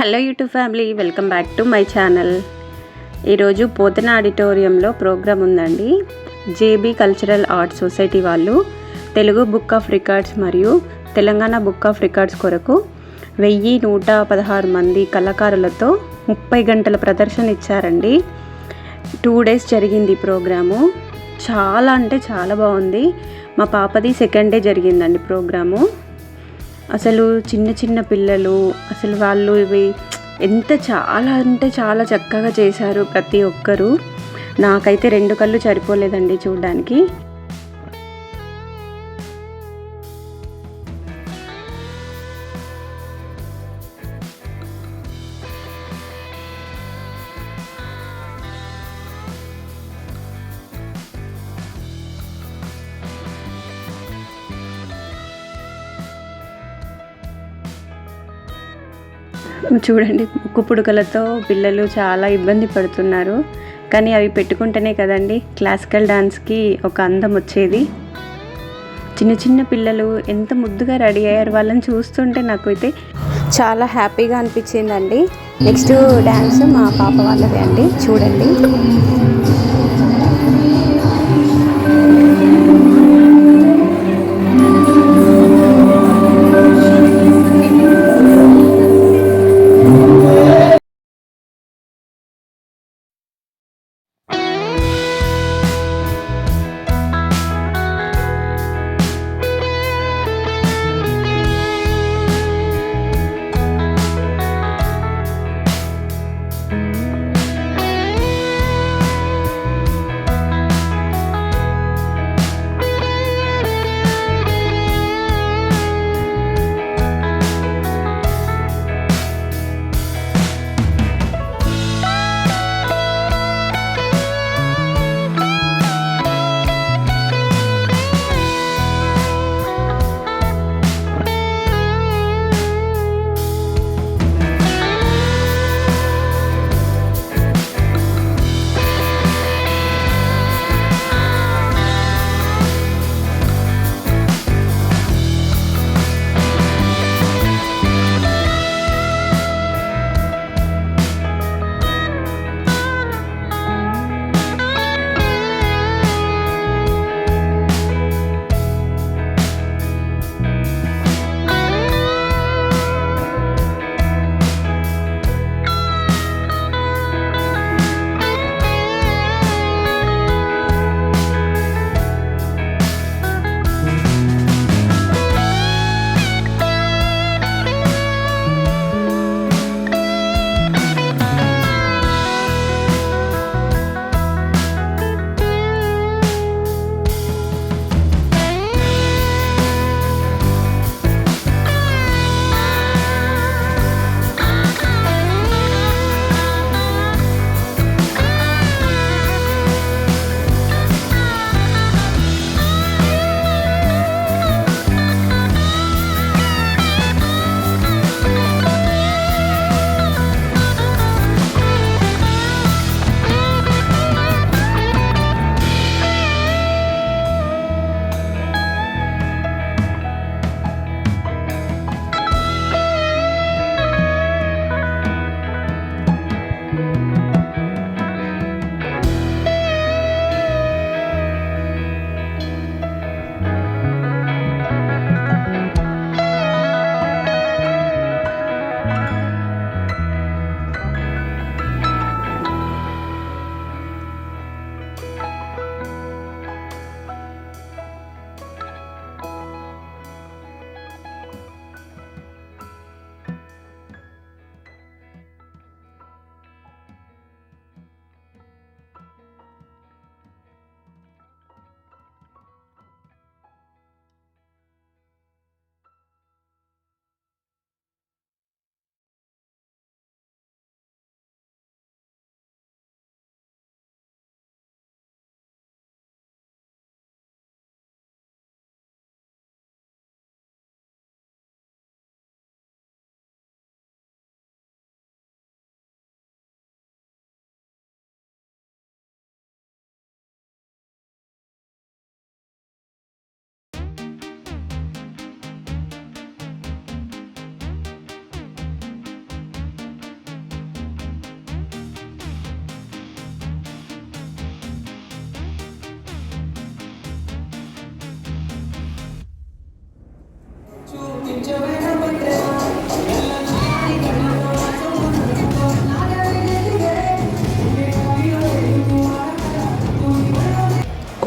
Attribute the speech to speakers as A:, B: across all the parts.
A: Hello YouTube family, welcome back to my channel. ఈరోజు పోతన ఆడిటోరియంలో programme ఉందండి. జేబీ కల్చరల్ ఆర్ట్స్ సొసైటీ వాళ్ళు Telugu book of records మరియు Telangana book of records కొరకు 1116 మంది కళాకారులతో 30 గంటల ప్రదర్శన ఇచ్చారండి. 2 days జరిగింది ప్రోగ్రాము. చాలా అంటే చాలా బాగుంది. మా పాపది 2nd day జరిగిందండి ప్రోగ్రాము. అసలు చిన్న చిన్న పిల్లలు అసలు వాళ్ళు ఇవి చాలా అంటే చాలా చక్కగా చేశారు ప్రతి ఒక్కరూ. నాకైతే 2 కళ్ళు సరిపోలేదండి చూడడానికి. చూడండి, ముక్కు పుడకలతో పిల్లలు చాలా ఇబ్బంది పడుతున్నారు. కానీ అవి పెట్టుకుంటేనే కదండి క్లాసికల్ డాన్స్కి ఒక అందం వచ్చేది. చిన్న చిన్న పిల్లలు ఎంత ముద్దుగా రెడీ అయ్యారు. వాళ్ళని చూస్తుంటే నాకైతే చాలా హ్యాపీగా అనిపించిందండి. నెక్స్ట్ డ్యాన్స్ మా పాప వాళ్ళదే అండి, చూడండి.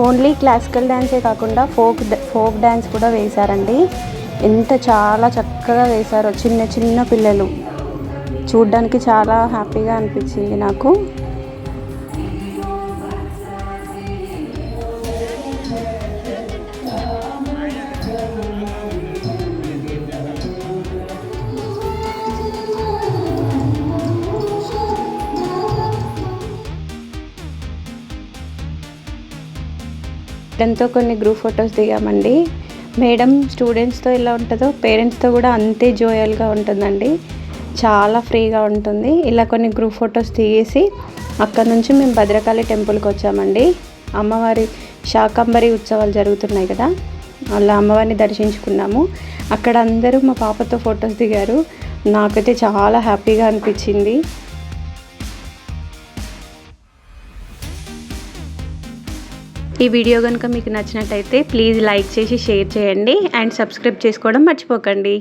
A: ఓన్లీ క్లాసికల్ డ్యాన్సే కాకుండా ఫోక్ డ్యాన్స్ కూడా వేశారండి. చాలా చక్కగా వేశారో చిన్న చిన్న పిల్లలు. చూడ్డానికి చాలా హ్యాపీగా అనిపించింది నాకు. మేడంతో కొన్ని గ్రూప్ ఫొటోస్ దిగామండి. మేడం స్టూడెంట్స్తో ఎలా ఉంటుందో పేరెంట్స్తో కూడా అంతే జోయల్గా ఉంటుందండి. చాలా ఫ్రీగా ఉంటుంది. ఇలా కొన్ని గ్రూప్ ఫొటోస్ దిగేసి అక్కడ నుంచి మేము భద్రకాళి టెంపుల్కి వచ్చామండి. అమ్మవారి శాకంబరి ఉత్సవాలు జరుగుతున్నాయి కదా, అలా అమ్మవారిని దర్శించుకున్నాము. అక్కడ అందరూ మా పాపతో ఫొటోస్ దిగారు. నాకైతే చాలా హ్యాపీగా అనిపించింది. ఈ వీడియో కనుక మీకు నచ్చినట్టయితే ప్లీజ్ లైక్ చేసి షేర్ చేయండి అండ్ సబ్స్క్రైబ్ చేసుకోవడం మర్చిపోకండి.